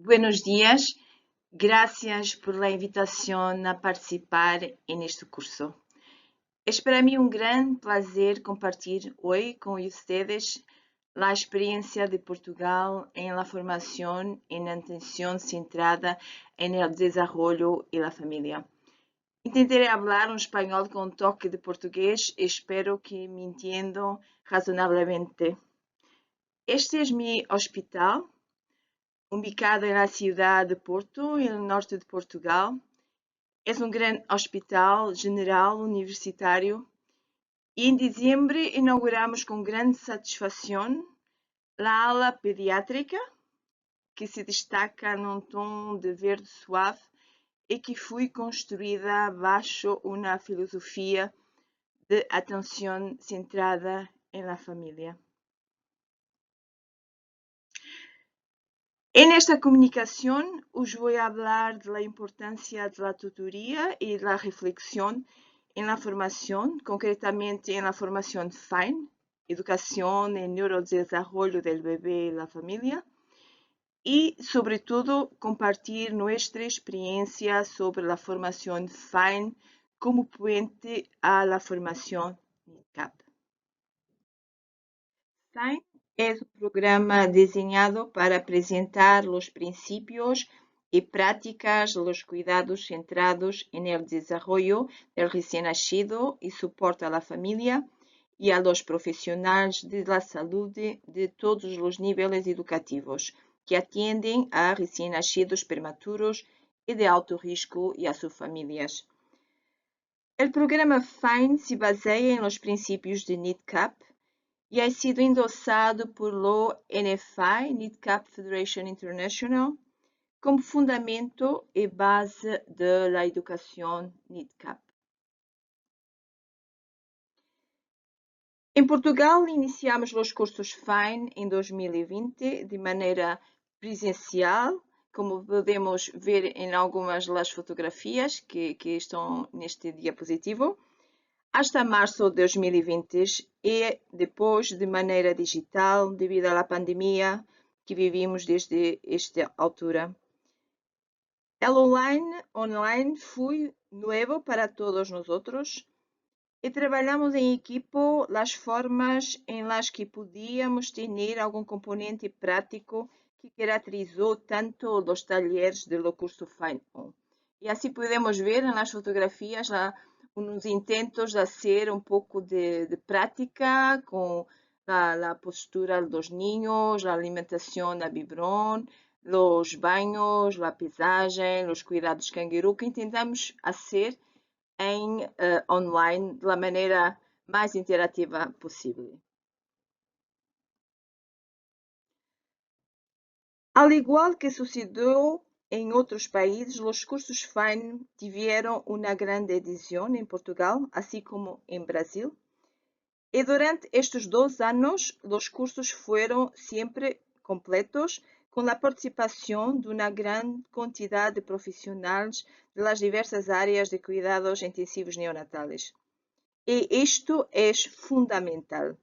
Buenos días, gracias por la invitación a participar en este curso. Es para mí un gran placer compartir hoy con ustedes la experiencia de Portugal en la formación en atención centrada en el desarrollo y la familia. Intentaré hablar un español con un toque de portugués y espero que me entiendan razonablemente. Este es mi hospital ubicado en la ciudad de Porto, en el norte de Portugal. Es un gran hospital general universitario y en diciembre inauguramos con gran satisfacción la ala pediátrica, que se destaca num tom de verde suave e que foi construída baixo uma filosofia de atenção centrada na família. En esta comunicación os voy a hablar de la importancia de la tutoría y la reflexión en la formación, concretamente en la formación FINE, Educación en Neurodesarrollo del Bebé y la Familia, y sobre todo compartir nuestra experiencia sobre la formación FINE como puente a la formación NICAP. FINE es un programa diseñado para presentar los principios y prácticas de los cuidados centrados en el desarrollo del recién nacido y soporte a la familia y a los profesionales de la salud de todos los niveles educativos que atienden a recién nacidos prematuros y de alto riesgo y a sus familias. El programa FINE se basea en los principios de NIDCAP e ha sido endossado por lo NFI, NIDCAP Federation International, como fundamento e base da educação NIDCAP. Em Portugal, iniciamos os cursos FINE em 2020 de maneira presencial, como podemos ver em algumas das fotografias que estão neste diapositivo, hasta março de 2020 e depois de maneira digital devido à pandemia que vivimos desde esta altura. El online foi novo para todos nosotros e trabalhamos em equipo as formas em las que podíamos ter algum componente prático que caracterizou tanto os talleres do curso Fine On. E assim podemos ver nas fotografias uns intentos de fazer um pouco de prática com a postura dos niños, a alimentação da biberon, os banhos, a pesagem, os cuidados canguru, que intentamos fazer em online da maneira mais interativa possível. Al igual que sucedió en otros países, los cursos FINE tuvieron una gran adhesión en Portugal, así como en Brasil. Y durante estos 2 años, los cursos fueron siempre completos, con la participación de una gran cantidad de profesionales de las diversas áreas de cuidados intensivos neonatales. Y esto es fundamental.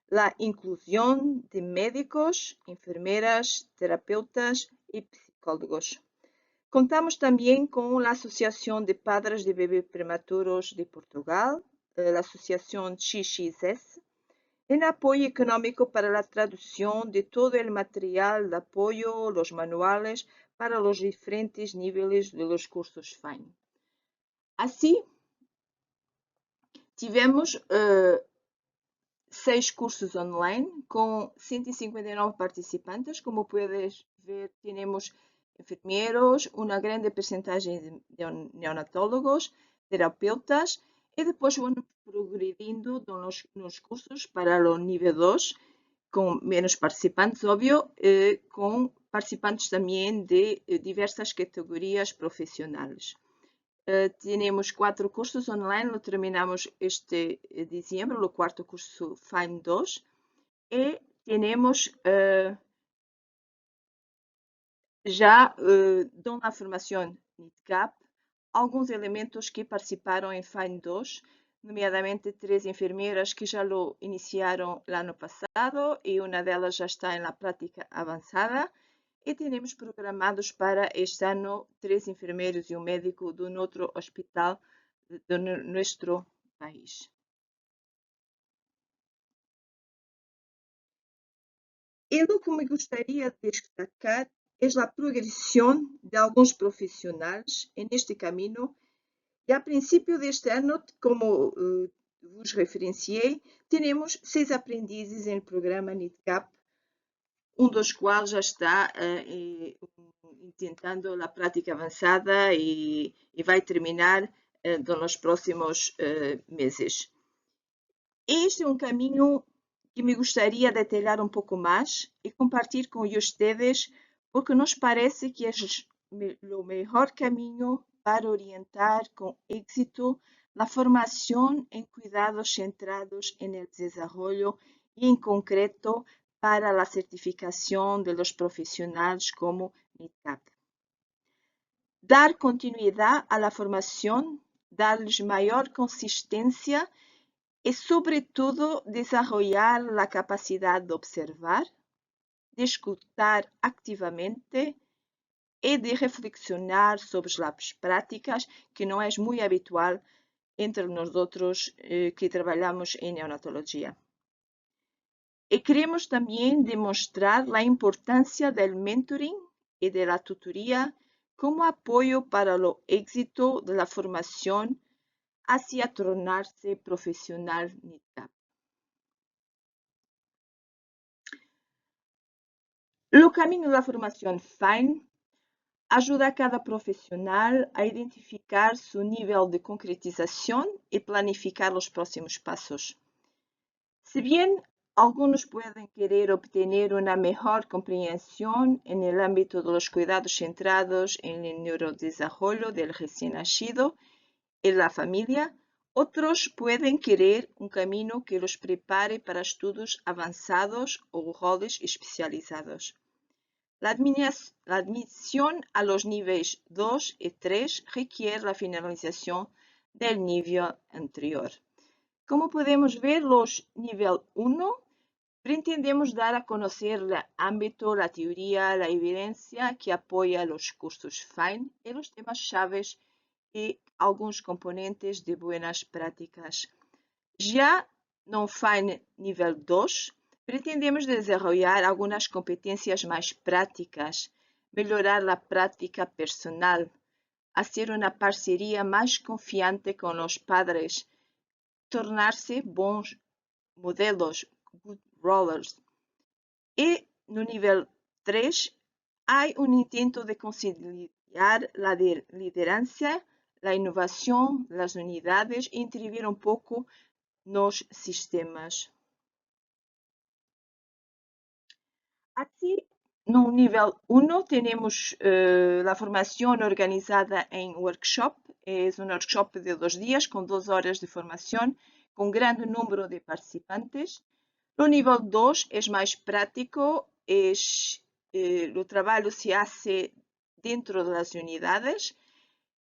La inclusión de médicos, enfermeras, terapeutas y psicólogos. Contamos también con la Asociación de Padres de Bebés Prematuros de Portugal, la Asociación XXS, en apoyo económico para la traducción de todo el material de apoyo, los manuales para los diferentes niveles de los cursos FINE. Así, tivemos 6 cursos online com 159 participantes. Como puedes ver, temos enfermeiros, uma grande percentagem de neonatólogos, terapeutas, e depois vamos progredindo nos cursos para o nível 2, com menos participantes, óbvio, com participantes também de diversas categorias profissionais. Temos 4 cursos online, lo terminamos este diciembre, o 4º curso FINE 2, e temos já na formação NIDCAP alguns elementos que participaram em FINE 2, nomeadamente 3 enfermeiras que já lo iniciaram no ano passado e uma delas já está na prática avançada, e temos programados para este ano 3 enfermeiros e um médico do outro hospital do nosso país. E lo que me gostaria de destacar é a progressão de alguns profissionais neste caminho. E a princípio deste ano, como vos referenciei, temos 6 aprendizes no programa NITCAP, dos quais já está tentando a prática avançada e vai terminar nos próximos meses. Este é um caminho que me gostaria de detalhar um pouco mais e compartilhar com vocês, porque nos parece que é o melhor caminho para orientar com êxito a formação em cuidados centrados no desenvolvimento e, em concreto, para a certificação dos profissionais como NITCAP. Dar continuidade à formação, dar-lhes maior consistência e, sobretudo, desenvolver a capacidade de observar, de escutar ativamente e de reflexionar sobre as práticas, que não é muito habitual entre nós outros que trabalhamos em neonatologia. E queremos também demonstrar a importância do mentoring e da tutoria como apoio para o êxito da formação hacia tornar-se profissional NITCAP. O caminho da formação FINE ajuda a cada profissional a identificar seu nível de concretização e planificar os próximos passos. Se bem alguns podem querer obter uma melhor compreensão no âmbito dos cuidados centrados no neurodesenvolvimento do recém-nascido e da família, outros podem querer caminho que os prepare para estudos avançados ou roles especializados. A admissão a los níveis 2 e 3 requer a finalização do nível anterior. Como podemos ver, os nível 1 pretendemos dar a conhecer o âmbito, a teoria, a evidência que apoia os cursos FINE e os temas-chave e alguns componentes de boas práticas. Já no FINE nível 2, pretendemos desenvolver algumas competências mais práticas, melhorar a prática personal, fazer uma parceria mais confiante com os padres, tornar-se bons modelos, good rollers. E no nível 3, há intento de conciliar a liderança, a inovação das unidades e intervir pouco nos sistemas. Assim, no nível 1, temos a formação organizada em workshop. É um workshop de 2 dias, com 2 horas de formação, com grande número de participantes. No nível 2 é mais prático, o trabalho se faz dentro das unidades,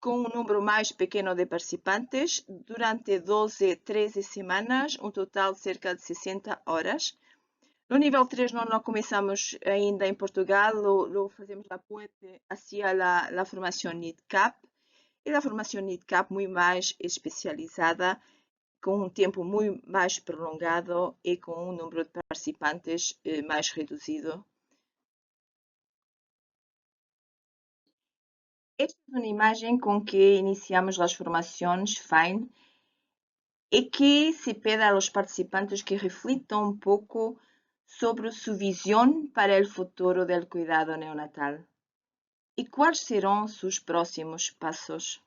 com número mais pequeno de participantes, durante 12, 13 semanas, total de cerca de 60 horas. No nível 3 não começamos ainda em Portugal, fazemos a ponte hacia a formação NITCAP, e a formação NITCAP muito mais especializada, com tempo muito mais prolongado e com número de participantes mais reduzido. Esta é uma imagem com que iniciamos as formações FINE e que se pede aos participantes que reflitam pouco sobre sua visão para o futuro do cuidado neonatal e quais serão seus próximos passos.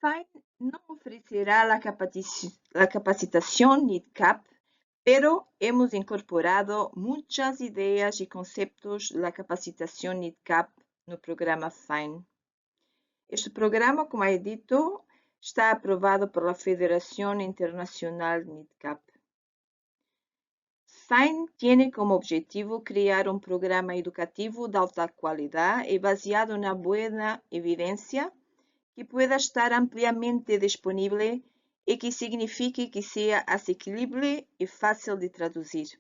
FINE não oferecerá a capacitação NITCAP, pero hemos incorporado muitas ideias e conceitos da capacitação NITCAP no programa FINE. Este programa, como é dito, está aprovado pela Federação Internacional NITCAP. FINE tem como objetivo criar um programa educativo de alta qualidade e baseado na boa evidência, que pueda estar ampliamente disponível e que signifique que seja asequible e fácil de traduzir.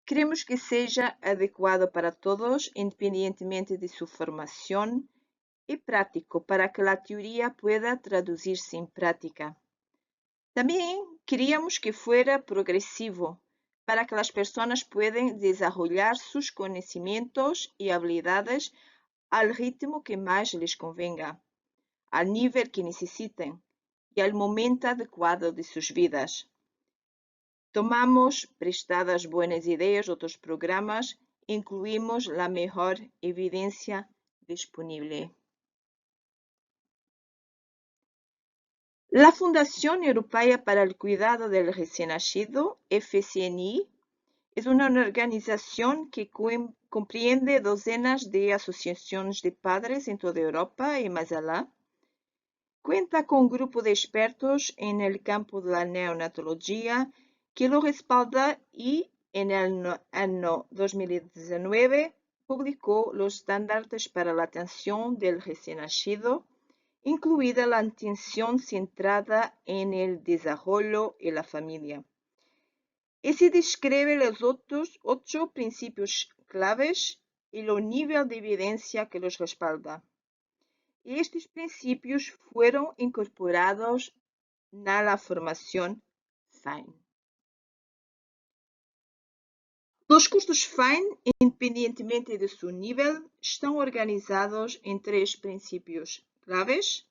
Queremos que seja adequado para todos, independentemente de su formación, y práctico para que la teoría pueda traducirse en práctica. También queríamos que fuera progresivo, para que las personas puedan desarrollar sus conocimientos y habilidades al ritmo que más les convenga, al nivel que necesiten y al momento adecuado de sus vidas. Tomamos prestadas buenas ideas de otros programas, incluimos la mejor evidencia disponible. La Fundación Europea para el Cuidado del Recién Nacido, FCNI, es una organización que comprende docenas de asociaciones de padres en toda Europa y más allá. Cuenta con un grupo de expertos en el campo de la neonatología que lo respalda y en el año 2019 publicó los estándares para la atención del recién nacido, incluida la atención centrada en el desarrollo y la familia. Y se describe los otros 8 principios claves y el nivel de evidencia que los respalda. Y estos principios fueron incorporados en la formación FINE. Los cursos FINE, independientemente de su nivel, están organizados en 3 principios claves,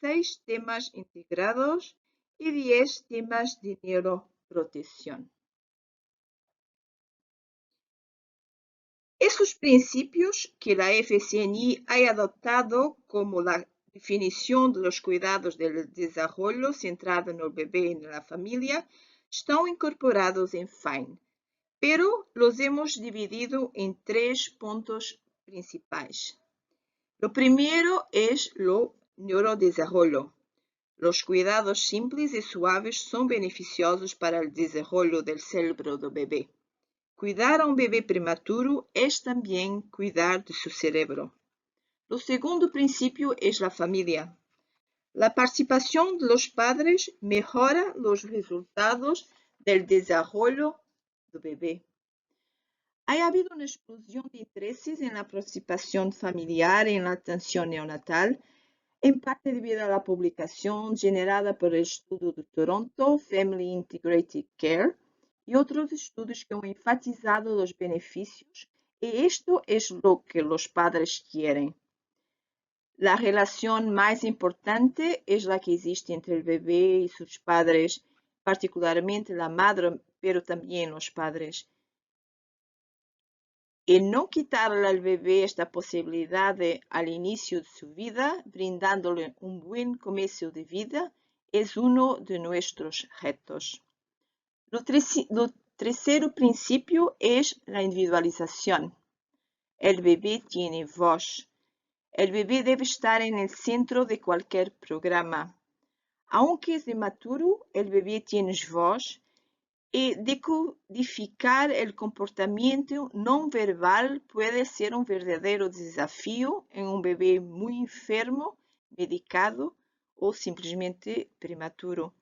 6 temas integrados y 10 temas de neuroprotección. Esos principios que la FCNI ha adoptado como la definición de los cuidados del desarrollo centrado en el bebé y en la familia están incorporados en FINE, pero los hemos dividido en 3 puntos principales. Lo primero es lo neurodesarrollo. Los cuidados simples y suaves son beneficiosos para el desarrollo del cerebro del bebé. Cuidar a un bebé prematuro es también cuidar de su cerebro. El segundo principio es la familia. La participación de los padres mejora los resultados del desarrollo del bebé. Ha habido una explosión de intereses en la participación familiar en la atención neonatal, en parte debido a la publicación generada por el estudio de Toronto, Family Integrated Care, y otros estudios que han enfatizado los beneficios, y esto es lo que los padres quieren. La relación más importante es la que existe entre el bebé y sus padres, particularmente la madre, pero también los padres. Y no quitarle al bebé esta posibilidad al inicio de su vida, brindándole un buen comienzo de vida, es uno de nuestros retos. Lo tercer principio es la individualización. El bebé tiene voz. El bebé debe estar en el centro de cualquier programa. Aunque es inmaturo, el bebé tiene voz y decodificar el comportamiento no verbal puede ser un verdadero desafío en un bebé muy enfermo, medicado o simplemente prematuro.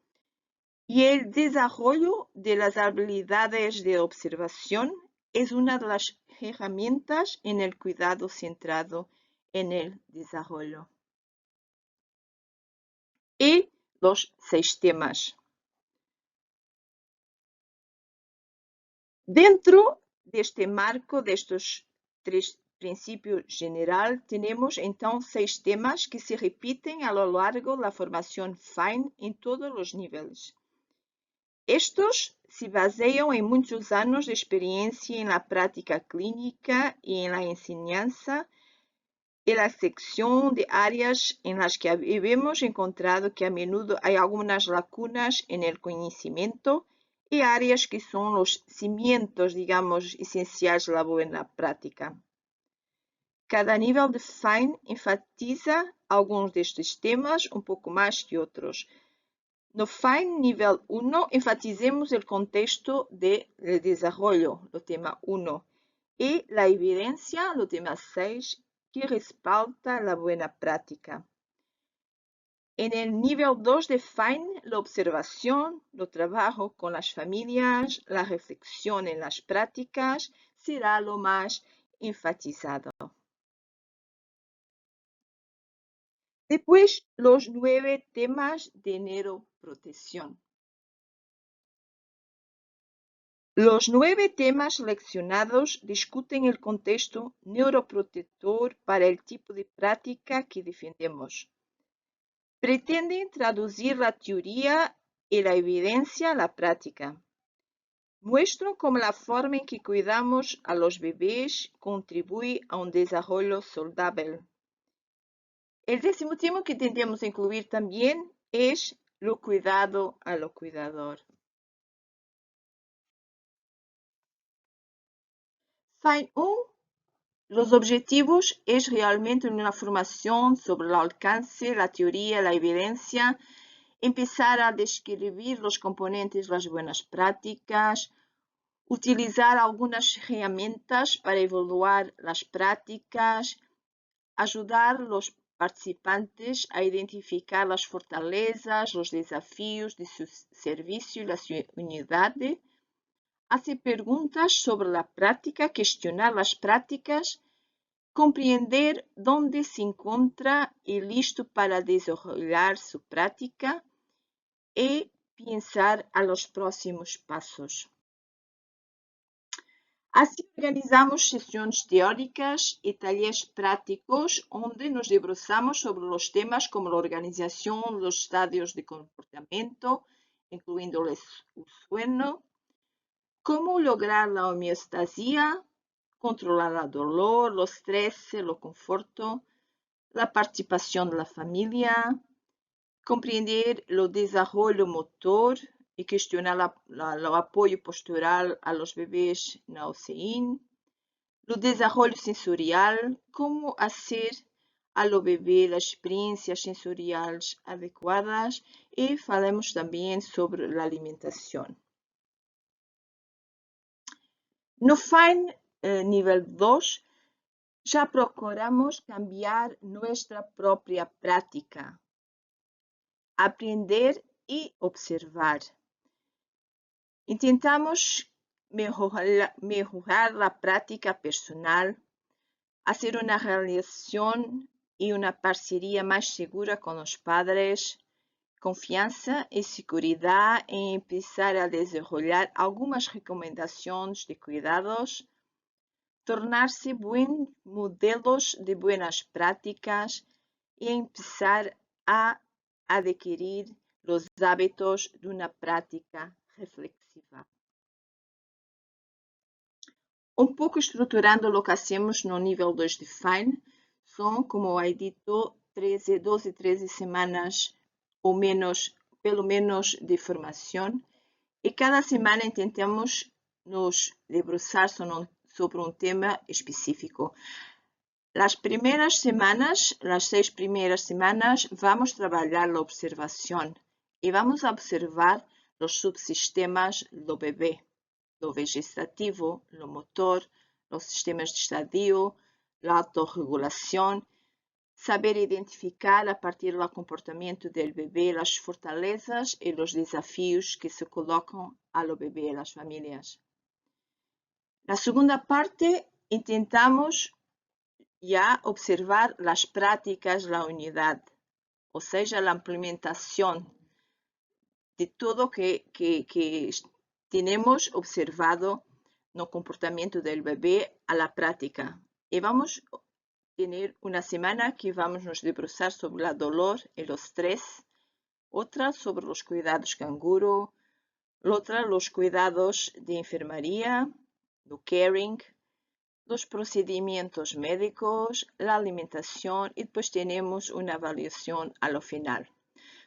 Y el desarrollo de las habilidades de observación es una de las herramientas en el cuidado centrado en el desarrollo. Y los 6 temas. Dentro de este marco de estos 3 principios general, tenemos então 6 temas que se repiten a lo largo de la formación FINE en todos los niveles. Estos se basean en muchos años de experiencia en la práctica clínica y en la enseñanza y la sección de áreas en las que hemos encontrado que a menudo hay algunas lagunas en el conocimiento y áreas que son los cimientos, digamos, esenciales de la buena práctica. Cada nivel de FINE enfatiza algunos de estos temas un poco más que otros. No FINE nivel 1 enfatizemos el contexto del desarrollo, el tema 1, y la evidencia, el tema 6, que respalda la buena práctica. En el nivel 2 de FINE, la observación, el trabajo con las familias, la reflexión en las prácticas será lo más enfatizado. Después, los 9 temas de neuroprotección. Los 9 temas seleccionados discuten el contexto neuroprotector para el tipo de práctica que defendemos. Pretenden traducir la teoría y la evidencia a la práctica. Muestran cómo la forma en que cuidamos a los bebés contribuye a un desarrollo saludable. El 10º tema que intentamos incluir también es lo cuidado a lo cuidador. FINE 1. Los objetivos es realmente una formación sobre el alcance, la teoría, la evidencia, empezar a describir los componentes de las buenas prácticas, utilizar algunas herramientas para evaluar las prácticas, ayudar a los participantes a identificar las fortalezas, los desafíos de su servicio y la unidad, hacer preguntas sobre la práctica, cuestionar las prácticas, comprender dónde se encuentra y listo para desarrollar su práctica y pensar a los próximos pasos. Así organizamos sesiones teóricas y talleres prácticos donde nos debruçamos sobre los temas como la organización, los estadios de comportamiento, incluyendo el sueño, cómo lograr la homeostasia, controlar el dolor, el estrés, el conforto, la participación de la familia, comprender el desarrollo motor y cuestionar el apoyo postural a los bebés en UCI, el desarrollo sensorial, cómo hacer a los bebés las experiencias sensoriales adecuadas y falamos también sobre la alimentación. No FINE nivel 2, ya procuramos cambiar nuestra propia práctica, aprender y observar. Intentamos mejorar la práctica personal, hacer una relación y una parcería más segura con los padres, confianza y seguridad y empezar a desarrollar algunas recomendaciones de cuidados, tornarse buenos modelos de buenas prácticas y empezar a adquirir los hábitos de una práctica reflexiva. Un pouco estruturando lo que hacemos no nível 2 de FINE, são, como he dito, 12, 13 semanas ou menos, pelo menos, de formação. E cada semana tentamos nos debruçar sobre um tema específico. Las primeiras semanas, las 6 primeiras semanas, vamos trabalhar a observação e vamos observar os subsistemas do bebê. Lo vegetativo, lo motor, los sistemas de estadio, la autorregulación, saber identificar a partir del comportamiento del bebé las fortalezas y los desafíos que se colocan a lo bebé y las familias. La segunda parte intentamos ya observar las prácticas de la unidad, o sea, la implementación de todo que tenemos observado no comportamiento del bebé a la práctica. Y vamos a tener una semana que vamos a nos debruçar sobre el dolor y el estrés, otra sobre los cuidados canguro, otra los cuidados de enfermería, el caring, los procedimientos médicos, la alimentación y después tenemos una evaluación a lo final.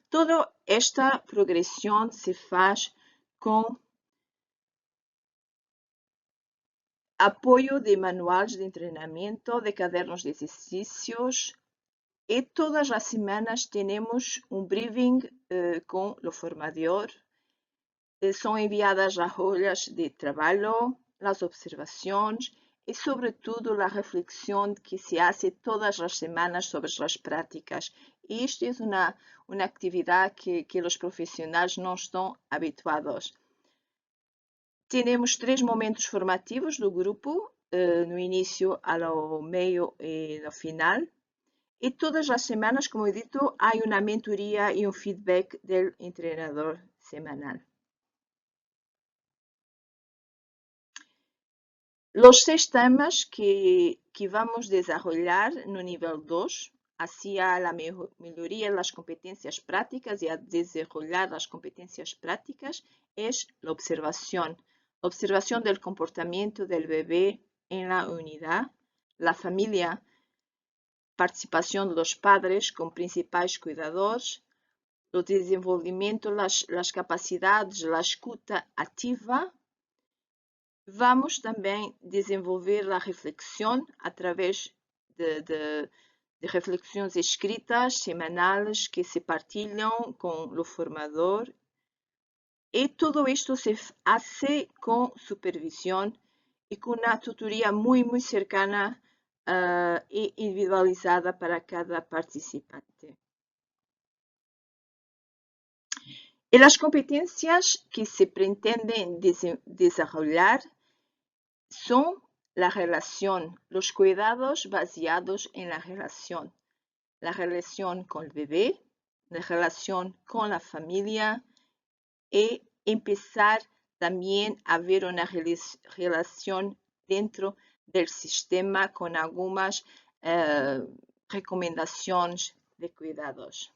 Toda esta progresión se hace con apoio de manuais de treinamento, de cadernos de exercícios e todas as semanas temos um briefing com o formador. São enviadas as folhas de trabalho, as observações y sobre todo la reflexión que se hace todas las semanas sobre las prácticas. Y esto es una actividad que los profesionales no están habituados. Tenemos 3 momentos formativos do grupo, no início, ao meio e no final. E todas as semanas, como he dito, há uma mentoria e um feedback do treinador semanal. Los 6 temas que vamos desarrollar no nível 2, hacia la melhoria das competências práticas e a desarrollar as competências práticas, es la observación del comportamiento del bebé en la unidad, la familia, participación de los padres como principais cuidadores, o desenvolvimento das capacidades, da escuta ativa. Vamos também desenvolver a reflexão através de reflexões escritas semanais que se partilham com o formador. E todo isto se hace com supervisão e com uma tutoria muito cercana e individualizada para cada participante. E as competências que se pretendem desarrollar são a relação, os cuidados baseados em la relação com o bebê, a relação com a família e empezar também a ver uma relação dentro do sistema com algumas recomendações de cuidados.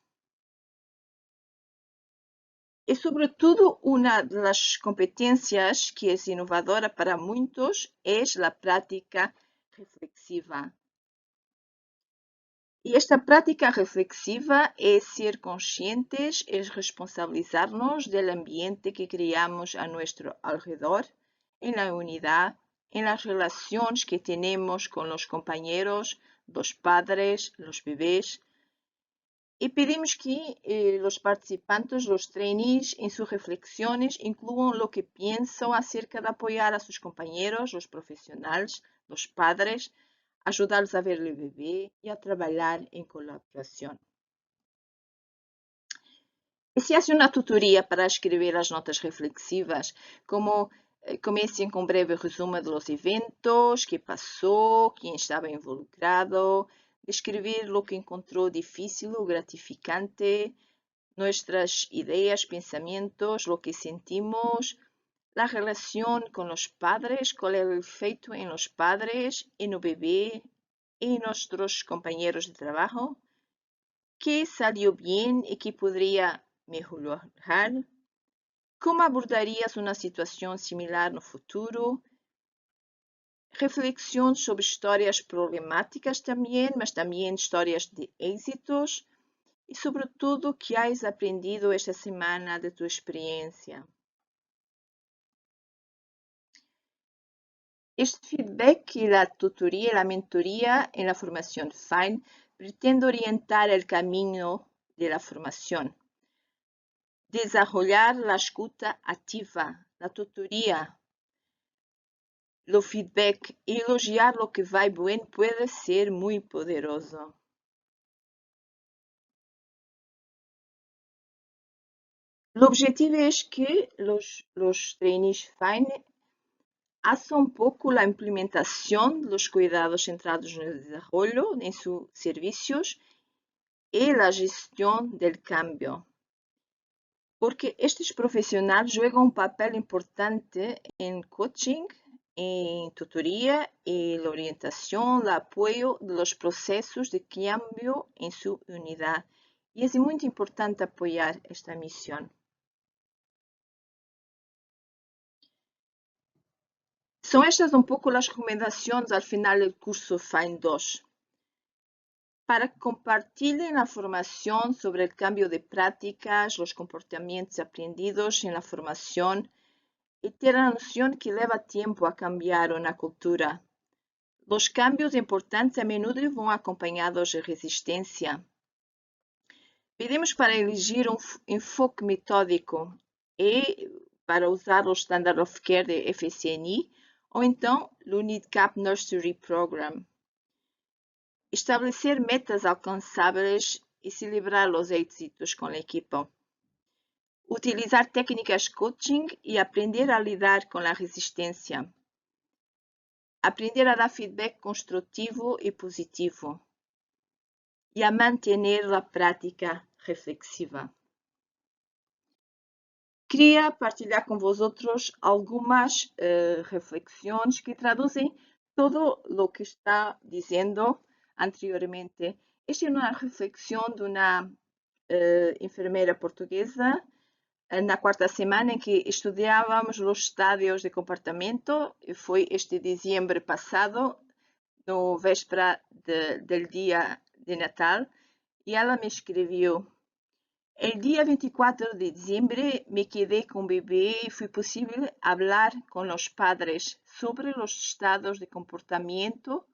E, sobretudo, uma das competências que é inovadora para muitos é a prática reflexiva. E esta prática reflexiva é ser conscientes e responsabilizar-nos do ambiente que criamos a nosso alrededor, na unidade, nas relações que temos com os companheiros, os padres, os bebês. E pedimos que os participantes, os trainees, em suas reflexões, incluam o que pensam acerca de apoiar a seus companheiros, os profissionais, os padres, ajudá-los a ver o bebê e a trabalhar em colaboração. E se hace uma tutoria para escrever as notas reflexivas, como comecem com um breve resumo dos eventos, que passou, quem estava involucrado, descrever o que encontrou difícil ou gratificante, nossas ideias, pensamentos, o que sentimos, a relação com os padres, qual é o efeito em los padres, e no bebê, e em nossos companheiros de trabalho, que saiu bem e que poderia melhorar, como abordarias uma situação similar no futuro, reflexão sobre histórias problemáticas também, mas também histórias de êxitos e, sobretudo, o que has aprendido esta semana de tua experiência. Este feedback e a tutoria, a mentoria em la formação FINE pretende orientar o caminho da formação, desarrollar a escuta ativa, a tutoria, o feedback e elogiar o que vai bem pode ser muito poderoso. O objetivo é que os trainees FINE haçam um pouco a implementação dos cuidados centrados no desenvolvimento em seus serviços e a gestão do cambio. Porque estes profissionais jogam um papel importante em coaching, em tutoria e orientação, o apoio dos processos de cambio em sua unidade. E é muito importante apoiar esta missão. São estas um pouco as recomendações ao final do curso FINE 2. Para que compartilhem a formação sobre o cambio de práticas, os comportamentos aprendidos na formação e ter a noção que leva tempo a cambiar uma cultura. Os cambios importantes a menudo vão acompanhados de resistência. Pedimos para elegir um enfoque metódico e para usar o Standard of Care de FCNI ou então l'UNIDCAP Nursery Program. Establecer metas alcançáveis e celebrar os éxitos com a equipa. Utilizar técnicas coaching e aprender a lidar com a resistência. Aprender a dar feedback construtivo e positivo. E a manter a prática reflexiva. Queria partilhar com vosotros algumas reflexões que traduzem todo o que está dizendo anteriormente. Esta é uma reflexão de uma enfermeira portuguesa na quarta semana em que estudávamos os estádios de comportamento. Foi este dezembro passado, no véspera do dia de Natal, e ela me escreveu: el día 24 de diciembre me quedé con bebé y fue posible hablar con los padres sobre los estados de comportamiento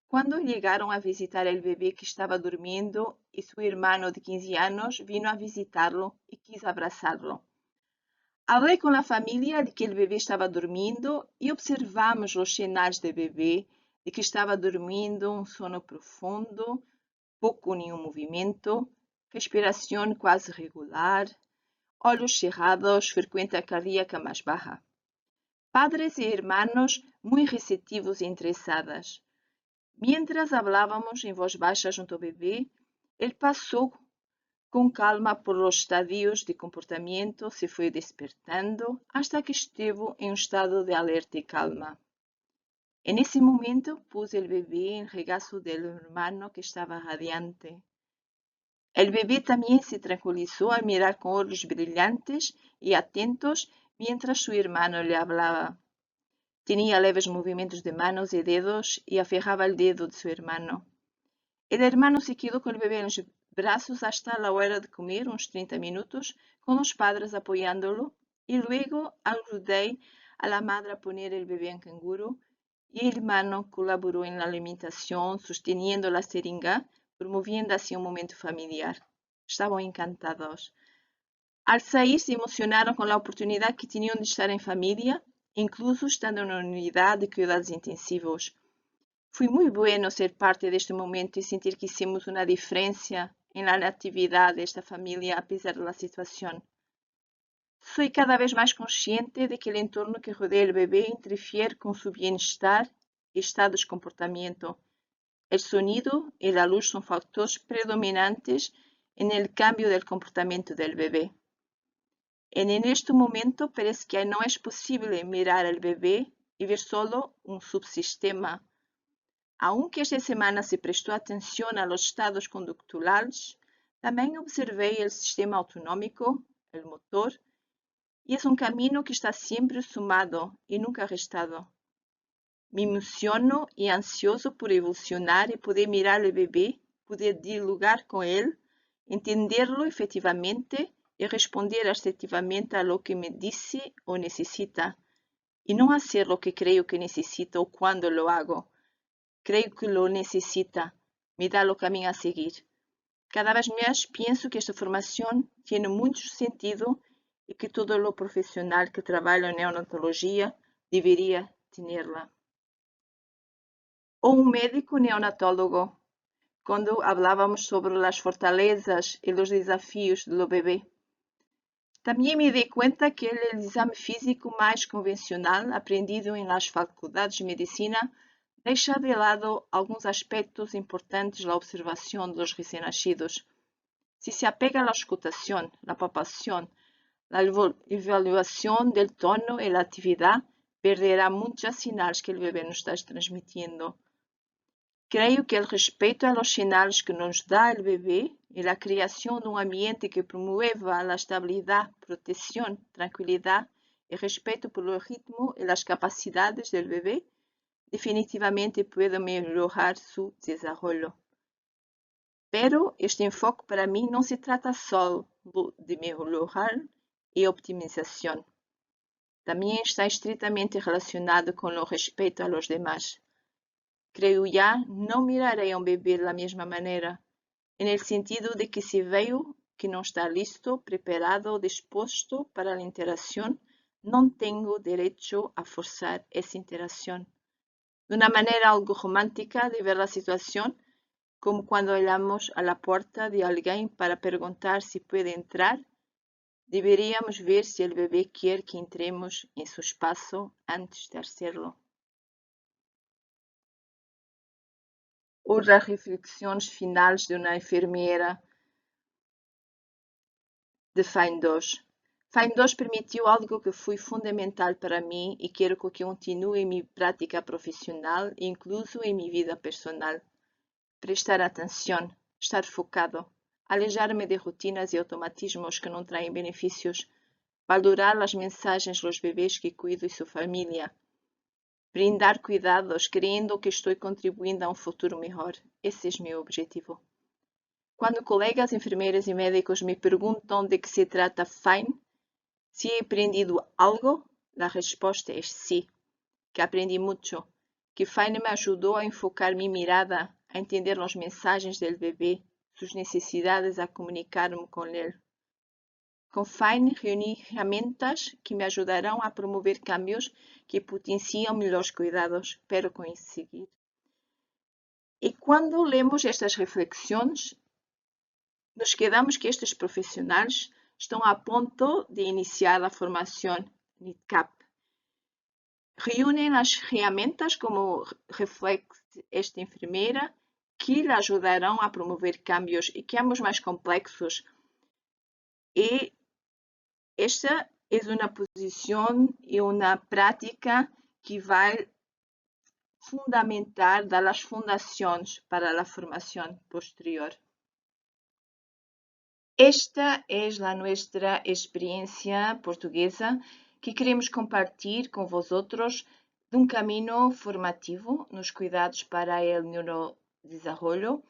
cuando llegaron a visitar el bebé que estaba durmiendo y su hermano de 15 años vino a visitarlo y quiso abrazarlo. Hablé con la familia de que el bebé estaba durmiendo y observamos los señales del bebé de que estaba durmiendo un sono profundo, poco ni un movimiento, respiração quase regular, olhos cerrados, frecuencia cardíaca mais baja. Padres e hermanos muy receptivos e interessados. Mientras hablábamos en voz baixa junto ao bebê, ele passou com calma por los estadios de comportamiento, se foi despertando hasta que esteve em estado de alerta e calma. En ese momento puse el bebé en regazo del hermano que estaba radiante. El bebé también se tranquilizó al mirar con ojos brillantes y atentos mientras su hermano le hablaba. Tenía leves movimientos de manos y dedos y aferraba el dedo de su hermano. El hermano se quedó con el bebé en los brazos hasta la hora de comer, unos 30 minutos, con los padres apoyándolo, y luego ayudé a la madre a poner el bebé en canguro, y el hermano colaboró en la alimentación, sosteniendo la seringa, promoviendo así un momento familiar. Estaban encantados. Al salir se emocionaron con la oportunidad que tenían de estar en familia, incluso estando en una unidad de cuidados intensivos. Foi muy bueno ser parte de este momento y sentir que hicimos una diferencia en la natividad de esta familia a pesar de la situación. Soy cada vez más consciente de que el entorno que rodea el bebé interfiere con su bienestar y estados de comportamiento. El sonido y la luz son factores predominantes en el cambio del comportamiento del bebé. En este momento parece que no es posible mirar al bebé y ver solo un subsistema. Aunque esta semana se prestó atención a los estados conductuales, también observé el sistema autonómico, el motor, y es un camino que está siempre sumado y nunca restado. Me emociono y ansioso por evolucionar y poder mirar al bebé, poder dialogar con él, entenderlo efectivamente y responder asertivamente a lo que me dice o necesita, y no hacer lo que creo que necesito o cuando lo hago. Creo que lo necesita, me da lo camino a seguir. Cada vez más pienso que esta formación tiene mucho sentido y que todo lo profesional que trabaja en neonatología debería tenerla. O un médico neonatólogo, cuando hablábamos sobre las fortalezas y los desafíos del bebé. También me di cuenta que el examen físico más convencional aprendido en las facultades de medicina deja de lado algunos aspectos importantes de la observación de los recién nacidos. Si se apega a la escutación, la palpación, la evaluación del tono y la actividad, perderá muchas señales que el bebé nos está transmitiendo. Creo que el respeto a los señales que nos da el bebé y la creación de un ambiente que promueva la estabilidad, protección, tranquilidad y respeto por el ritmo y las capacidades del bebé definitivamente puede mejorar su desarrollo. Pero este enfoque para mí no se trata solo de mejorar y optimización. También está estrictamente relacionado con el respeto a los demás. Creo ya no miraré a un bebé de la misma manera, en el sentido de que si veo que no está listo, preparado o dispuesto para la interacción, no tengo derecho a forzar esa interacción. de una manera algo romántica de ver la situación, como cuando llamamos a la puerta de alguien para preguntar si puede entrar, deberíamos ver si el bebé quiere que entremos en su espacio antes de hacerlo. O las reflexiones finales de una enfermera de FINE 2. FINE 2 permitiu algo que foi fundamental para mim e quero que continue em minha prática profissional, incluso em minha vida personal. Prestar atenção, estar focado, alejar-me de rotinas e automatismos que não traem benefícios, valorar as mensagens dos bebês que cuido e sua família, brindar cuidados, crendo que estou contribuindo a um futuro melhor. Esse é meu objetivo. Quando colegas enfermeiras e médicos me perguntam de que se trata FINE, se he aprendido algo, a resposta é sim, que aprendi muito, que FINE me ajudou a enfocar minha mirada, a entender as mensagens do bebê, suas necessidades, a comunicar-me com ele. Com FINE, reuni ferramentas que me ajudarão a promover cambios que potenciam melhores cuidados, pero conseguir. E quando lemos estas reflexões, nos quedamos que estes profissionais estão a ponto de iniciar a formação NIDCAP. Reúnem as ferramentas como reflete esta enfermeira que lhe ajudarão a promover cambios mais complexos. E esta é uma posição e uma prática que vai fundamentar das fundações para a formação posterior. Esta é a nossa experiência portuguesa que queremos compartilhar com vosotros de um caminho formativo nos cuidados para o neurodesenvolvimento,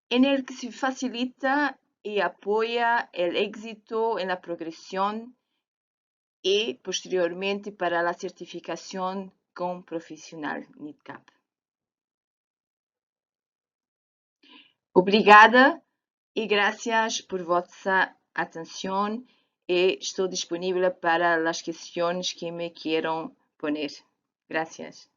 em el que se facilita e apoia o éxito na progressão e, posteriormente, para a certificação como profissional NIDCAP. Obrigada e graças por vossa atenção e estou disponível para as questões que me queiram poner. Gracias.